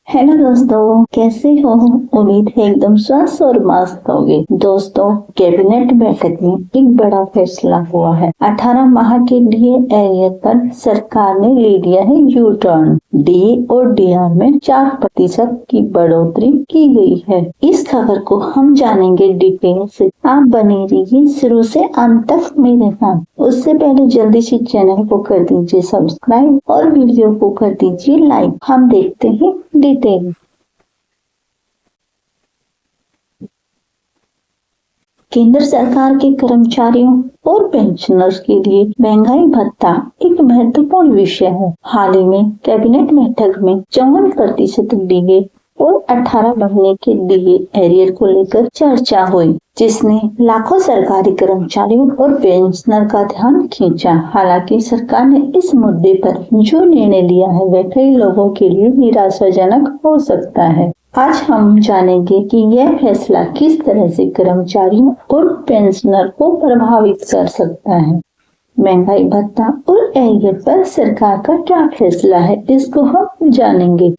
Hello दोस्तों, कैसे हो? उम्मीद है एकदम स्वस्थ और मस्त होगे। दोस्तों, कैबिनेट बैठक में एक बड़ा फैसला हुआ है। 18 माह के लिए एरियर पर सरकार ने ले लिया है यू टर्न। डीए और डीआर में 4% की बढ़ोतरी की गई है। इस खबर को हम जानेंगे डिटेल से। आप बने रहिए शुरू से अंत तक मेरे साथ। उससे पहले जल्दी से चैनल को कर दीजिए सब्सक्राइब और वीडियो को कर दीजिए लाइक। हम देखते हैं डिटेल। केंद्र सरकार के कर्मचारियों और पेंशनर्स के लिए महंगाई भत्ता एक महत्वपूर्ण विषय है। हाल ही में कैबिनेट बैठक में 54% डीए और 18 महीने के डीए एरियर को लेकर चर्चा हुई, जिसने लाखों सरकारी कर्मचारियों और पेंशनर का ध्यान खींचा। हालांकि सरकार ने इस मुद्दे पर जो निर्णय लिया है वह कई लोगों के लिए निराशाजनक हो सकता है। आज हम जानेंगे कि यह फैसला किस तरह से कर्मचारियों और पेंशनर को प्रभावित कर सकता है। महंगाई भत्ता और एरियर पर सरकार का क्या फैसला है, इसको हम जानेंगे।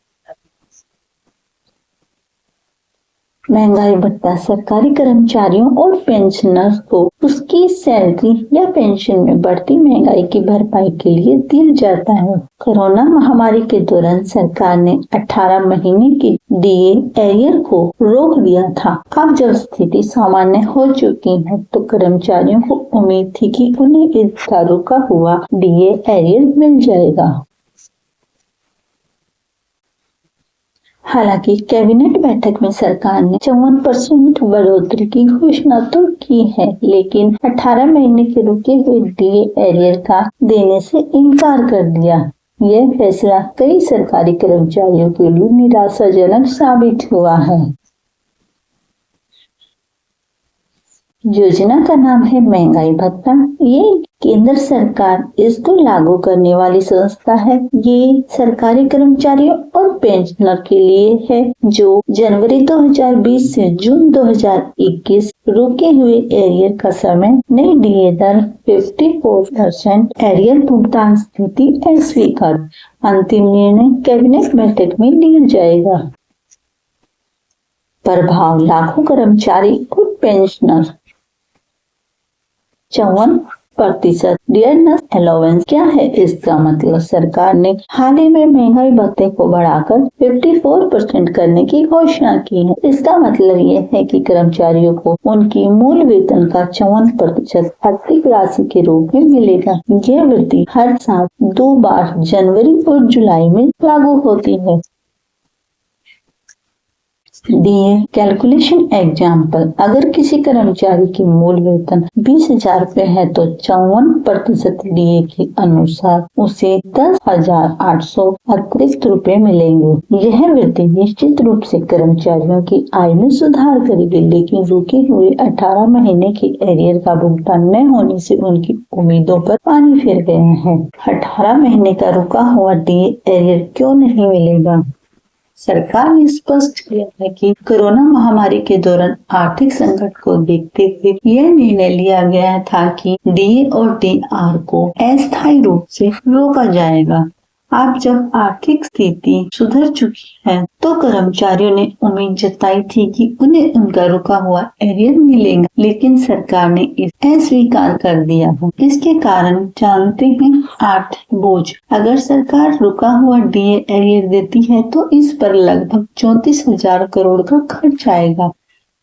महंगाई भत्ता सरकारी कर्मचारियों और पेंशनर्स को उसकी सैलरी या पेंशन में बढ़ती महंगाई की भरपाई के लिए दिया जाता है। कोरोना महामारी के दौरान सरकार ने 18 महीने की डीए एरियर को रोक दिया था। अब जब स्थिति सामान्य हो चुकी है तो कर्मचारियों को उम्मीद थी कि उन्हें इसका रुका हुआ डीए एरियर मिल जाएगा। हालांकि कैबिनेट बैठक में सरकार ने 54% बढ़ोतरी की घोषणा तो की है, लेकिन 18 महीने के रुके हुए डीए एरियर का देने से इनकार कर दिया। यह फैसला कई सरकारी कर्मचारियों के लिए निराशाजनक साबित हुआ है। योजना का नाम है महंगाई भत्ता। ये केंद्र सरकार इसको लागू करने वाली संस्था है। ये सरकारी कर्मचारियों और पेंशनर के लिए है जो जनवरी 2020 से जून 2021 रुके हुए एरियर का समय नई डीए दर 54% एरियर भुगतान स्थिति अस्वीकार। अंतिम निर्णय कैबिनेट बैठक में लिया जाएगा। प्रभाव लाखों कर्मचारी और पेंशनर। 54% डियरनेस अलाउंस क्या है? इसका मतलब सरकार ने हाल ही में महंगाई भत्ते को बढ़ाकर 54% करने की घोषणा की है। इसका मतलब ये है कि कर्मचारियों को उनकी मूल वेतन का 54% आर्थिक राशि के रूप में मिलेगा। यह वृद्धि हर साल 2 बार जनवरी और जुलाई में लागू होती है। डीए कैलकुलेशन एग्जाम्पल, अगर किसी कर्मचारी की मूल वेतन 20,000 रूपए है तो 54% डीए के अनुसार उसे 10,800 अतिरिक्त रूपए मिलेंगे। यह वृद्धि निश्चित रूप से कर्मचारियों की आय में सुधार करेगी, लेकिन रुके हुए 18 महीने के एरियर का भुगतान न होने से उनकी उम्मीदों पर पानी फिर गया है। 18 महीने का रुका हुआ डीए एरियर क्यों नहीं मिलेगा? सरकार ने स्पष्ट किया है कि कोरोना महामारी के दौरान आर्थिक संकट को देखते हुए यह निर्णय लिया गया था कि डीए और डीआर को अस्थायी रूप से रोका जाएगा। अब जब आर्थिक स्थिति सुधर चुकी है तो कर्मचारियों ने उम्मीद जताई थी कि उन्हें उनका रुका हुआ एरियर मिलेगा, लेकिन सरकार ने इसे अस्वीकार कर दिया है। इसके कारण जानते हैं। 8 बोझ, अगर सरकार रुका हुआ डीए एरियर देती है तो इस पर लगभग 34,000 करोड़ का खर्च आएगा।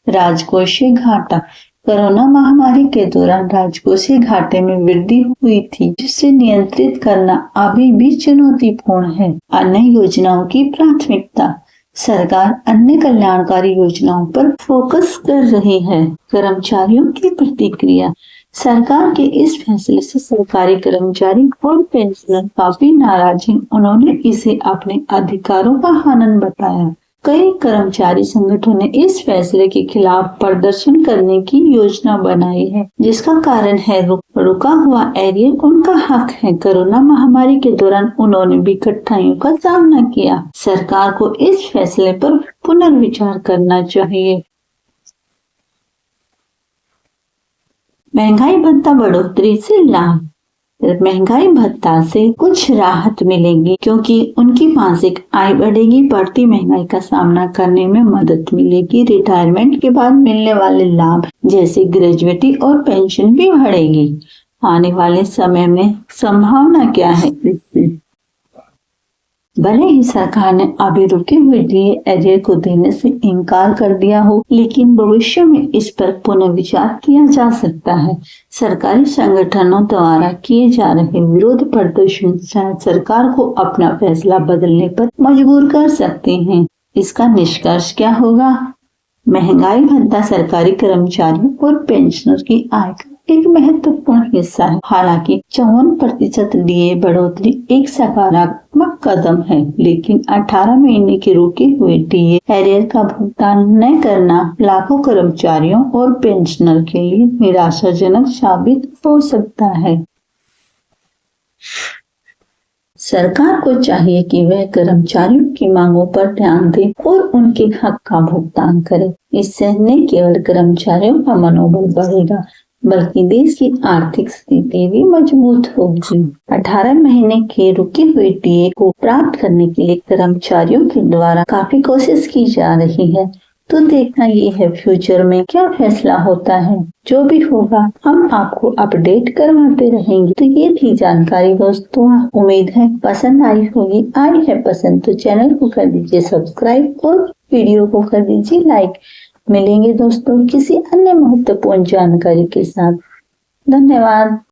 राजकोषीय घाटा, कोरोना महामारी के दौरान राजकोषीय घाटे में वृद्धि हुई थी, जिसे नियंत्रित करना अभी भी चुनौतीपूर्ण है। अन्य योजनाओं की प्राथमिकता, सरकार अन्य कल्याणकारी योजनाओं पर फोकस कर रही है। कर्मचारियों की प्रतिक्रिया, सरकार के इस फैसले से सरकारी कर्मचारी और पेंशनर काफी नाराज हैं। उन्होंने इसे अपने अधिकारों का हनन बताया। कई कर्मचारी संगठनों ने इस फैसले के खिलाफ प्रदर्शन करने की योजना बनाई है, जिसका कारण है रुका हुआ एरियर उनका हक है। कोरोना महामारी के दौरान उन्होंने भी कठिनाइयों का सामना किया। सरकार को इस फैसले पर पुनर्विचार करना चाहिए। महंगाई भत्ता बढ़ोतरी से लाभ, महंगाई भत्ता से कुछ राहत मिलेगी क्योंकि उनकी मासिक आय बढ़ेगी, बढ़ती महंगाई का सामना करने में मदद मिलेगी। रिटायरमेंट के बाद मिलने वाले लाभ जैसे ग्रेजुएटी और पेंशन भी बढ़ेगी। आने वाले समय में संभावना क्या है? भले ही सरकार ने अभी रुके हुए डीए एरियर को देने से इनकार कर दिया हो, लेकिन भविष्य में इस पर पुनर्विचार किया जा सकता है। सरकारी संगठनों द्वारा किए जा रहे विरोध प्रदर्शन शायद सरकार को अपना फैसला बदलने पर मजबूर कर सकते हैं। इसका निष्कर्ष क्या होगा? महंगाई भत्ता सरकारी कर्मचारियों और पेंशनर की आय का एक महत्वपूर्ण हिस्सा है। हालांकि 54% डीए बढ़ोतरी एक सकारात्मक कदम है, लेकिन 18 महीने के रुके हुए डीए एरियर का भुगतान न करना लाखों कर्मचारियों और पेंशनर के लिए निराशाजनक साबित हो सकता है। सरकार को चाहिए कि वह कर्मचारियों की मांगों पर ध्यान दे और उनके हक का भुगतान करे। इससे न केवल कर्मचारियों का मनोबल बढ़ेगा, बल्कि देश की आर्थिक स्थिति भी मजबूत होगी। 18 महीने के रुके हुए डीए को प्राप्त करने के लिए कर्मचारियों के द्वारा काफी कोशिश की जा रही है। तो देखना ये है फ्यूचर में क्या फैसला होता है। जो भी होगा हम आपको अपडेट करवाते रहेंगे। तो ये थी जानकारी दोस्तों, उम्मीद है पसंद आई होगी। आई है पसंद तो चैनल को कर दीजिए सब्सक्राइब और वीडियो को कर दीजिए लाइक। मिलेंगे दोस्तों किसी अन्य महत्वपूर्ण जानकारी के साथ। धन्यवाद।